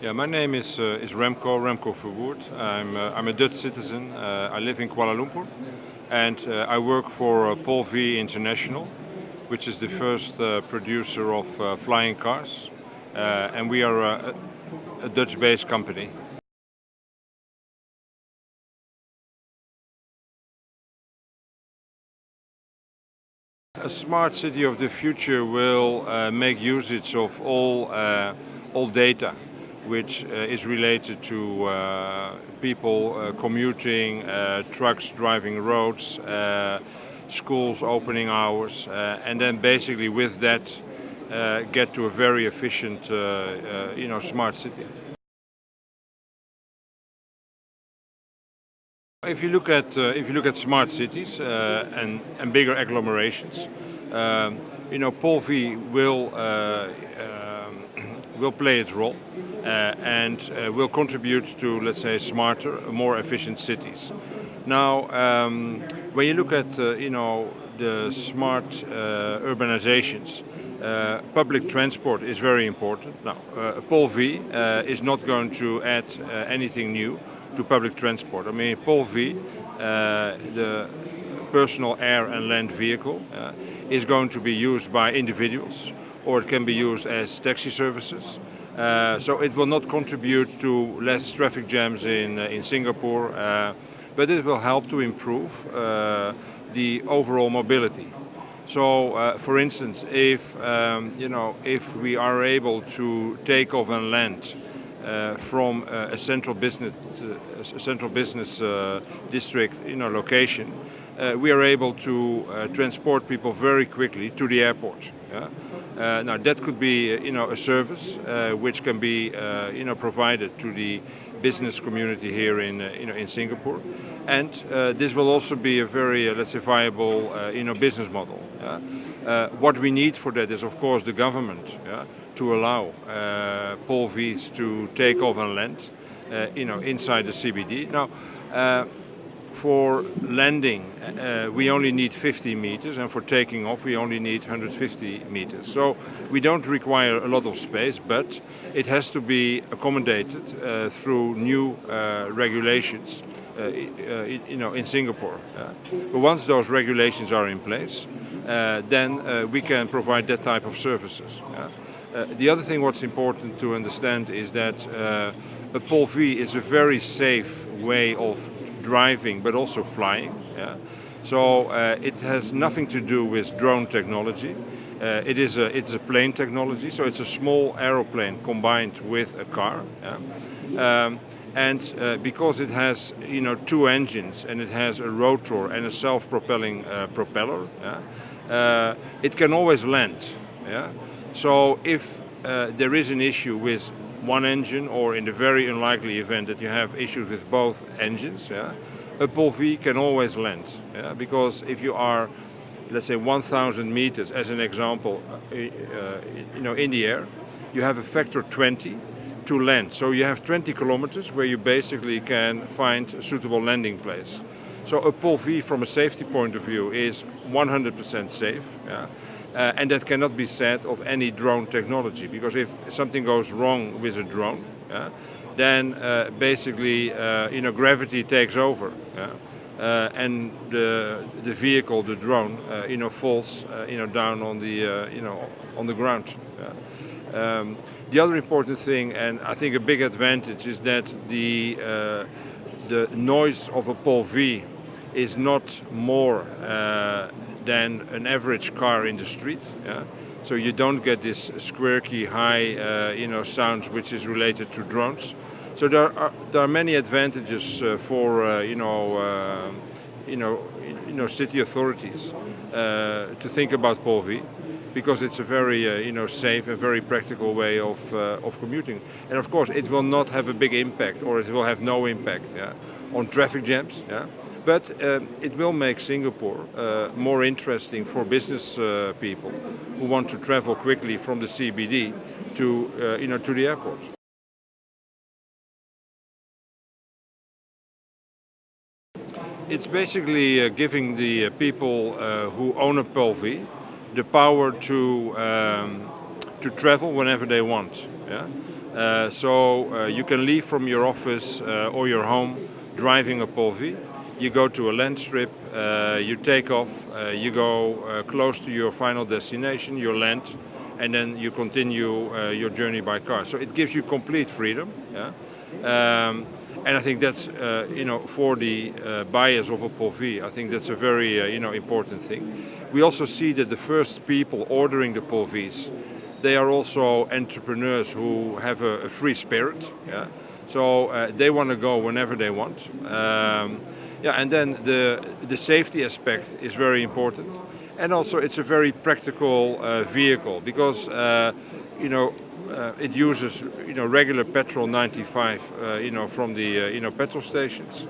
Yeah, my name is Remco Verwoerd. I'm a Dutch citizen. I live in Kuala Lumpur, and I work for Paul International, which is the first producer of flying cars, and we are a Dutch-based company. A smart city of the future will make usage of all data, which is related to people commuting, trucks driving roads, schools opening hours, and then basically with that get to a very efficient, smart city. If you look at smart cities and bigger agglomerations, Paul will play its role and will contribute to, let's say, smarter, more efficient cities. Now, when you look at the smart urbanizations, public transport is very important. Now, Paul is not going to add anything new to public transport. I mean, Paul the personal air and land vehicle, is going to be used by individuals, or it can be used as taxi services. So it will not contribute to less traffic jams in Singapore, but it will help to improve the overall mobility. So, for instance, if we are able to take off and land from a central business district location, we are able to transport people very quickly to the airport. Yeah? Now that could be a service which can be provided to the business community here in Singapore, and this will also be a very let's say viable business model. Yeah? What we need for that is of course the government. Yeah? To allow Paul to take off and land, inside the CBD. Now, for landing, we only need 50 meters, and for taking off, we only need 150 meters. So we don't require a lot of space, but it has to be accommodated through new regulations. In Singapore. But once those regulations are in place, then we can provide that type of services. The other thing what's important to understand is that a Paul is a very safe way of driving but also flying. Yeah? So it has nothing to do with drone technology. It's a plane technology, so it's a small aeroplane combined with a car. Yeah? And because it has two engines and it has a rotor and a self-propelling propeller, yeah? It can always land. Yeah? So if there is an issue with one engine, or in the very unlikely event that you have issues with both engines, yeah, a Paul can always land. Yeah? Because if you are, let's say, 1,000 meters, as an example, in the air, you have a factor 20 to land. So you have 20 kilometers where you basically can find a suitable landing place. So a Paul from a safety point of view is 100% safe. Yeah? And that cannot be said of any drone technology, because if something goes wrong with a drone, then basically gravity takes over, and the vehicle, the drone, falls down on the ground. The other important thing, and I think a big advantage, is that the noise of a Paul is not more than an average car in the street. Yeah? So you don't get this squirky high sounds which is related to drones. So there are many advantages for city authorities to think about Paul because it's a very safe and very practical way of commuting. And of course it will not have a big impact, or it will have no impact, yeah, on traffic jams. Yeah? But it will make Singapore more interesting for business people who want to travel quickly from the CBD to the airport. It's basically giving the people who own a Paul the power to travel whenever they want. Yeah? So you can leave from your office or your home driving a POV. You go to a land strip, you take off, you go close to your final destination, your land, and then you continue your journey by car. So it gives you complete freedom. Yeah? And I think that's, for the buyers of a POV, I think that's a very, important thing. We also see that the first people ordering the POVs, they are also entrepreneurs who have a free spirit. Yeah? So they want to go whenever they want. And then the safety aspect is very important. And also it's a very practical vehicle because, it uses, regular petrol 95, from the, petrol stations.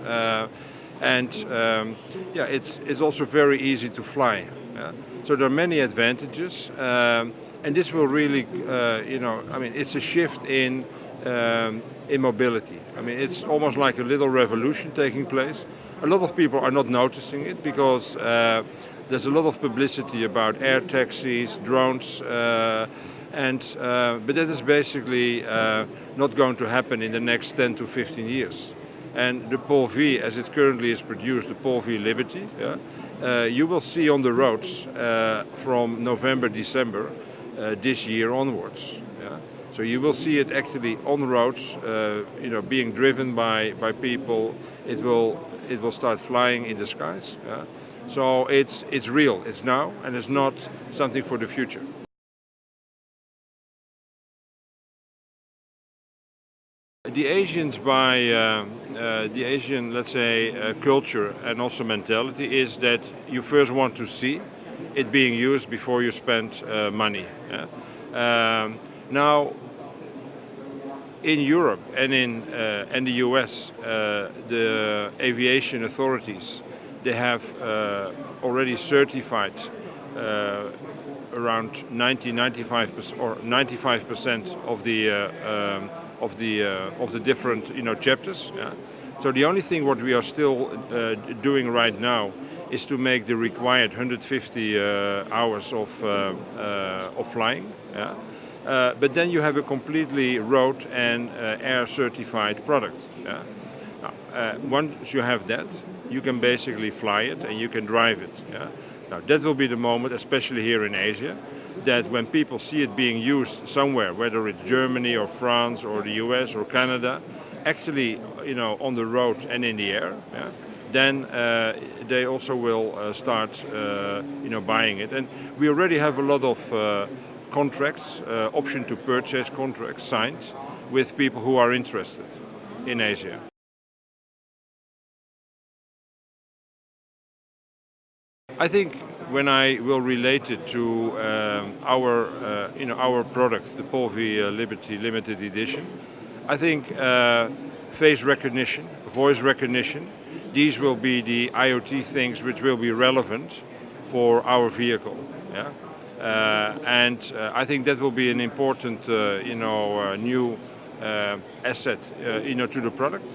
It's also very easy to fly. Yeah? So there are many advantages. And this will really, it's a shift in mobility. I mean, it's almost like a little revolution taking place. A lot of people are not noticing it because there's a lot of publicity about air taxis, drones, but that is basically not going to happen in the next 10 to 15 years. And the POV, as it currently is produced, the POV Liberty, you will see on the roads from November, December this year onwards. Yeah? So you will see it actually on roads, being driven by people. It will start flying in the skies. Yeah? So it's real. It's now, and it's not something for the future. The Asians buy the Asian, let's say, culture and also mentality is that you first want to see it being used before you spend money. Yeah? Now, in Europe and in the US, the aviation authorities, they have already certified around 95% or 95% of the different chapters. Yeah? So the only thing what we are still doing right now is to make the required 150 hours of flying. Yeah? But then you have a completely road and air certified product. Yeah? Now, once you have that, you can basically fly it and you can drive it. Yeah? Now that will be the moment, especially here in Asia, that when people see it being used somewhere, whether it's Germany or France or the US or Canada, actually, on the road and in the air, yeah, then they also will start, buying it. And we already have a lot of contracts, option to purchase contracts signed with people who are interested in Asia. I think when I will relate it to our product, the POV Liberty Limited Edition, I think face recognition, voice recognition, these will be the IoT things which will be relevant for our vehicle. Yeah? I think that will be an important, new asset, to the product,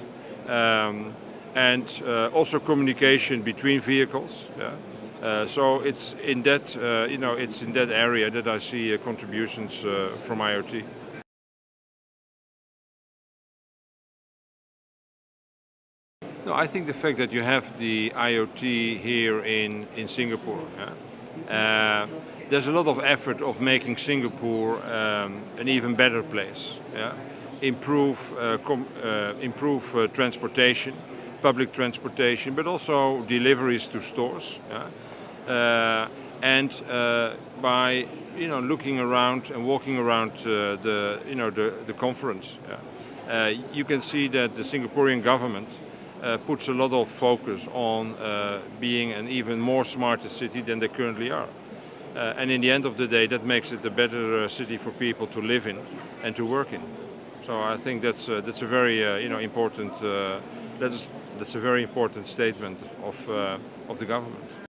and also communication between vehicles. Yeah? So it's in that, it's in that area that I see contributions from IoT. No, I think the fact that you have the IoT here in Singapore, there's a lot of effort of making Singapore an even better place. Yeah? Improve transportation, public transportation, but also deliveries to stores. Yeah? By looking around and walking around the conference, you can see that the Singaporean government puts a lot of focus on being an even more smarter city than they currently are. And in the end of the day, that makes it a better city for people to live in and to work in. So I think that's a very important that's a very important statement of the government.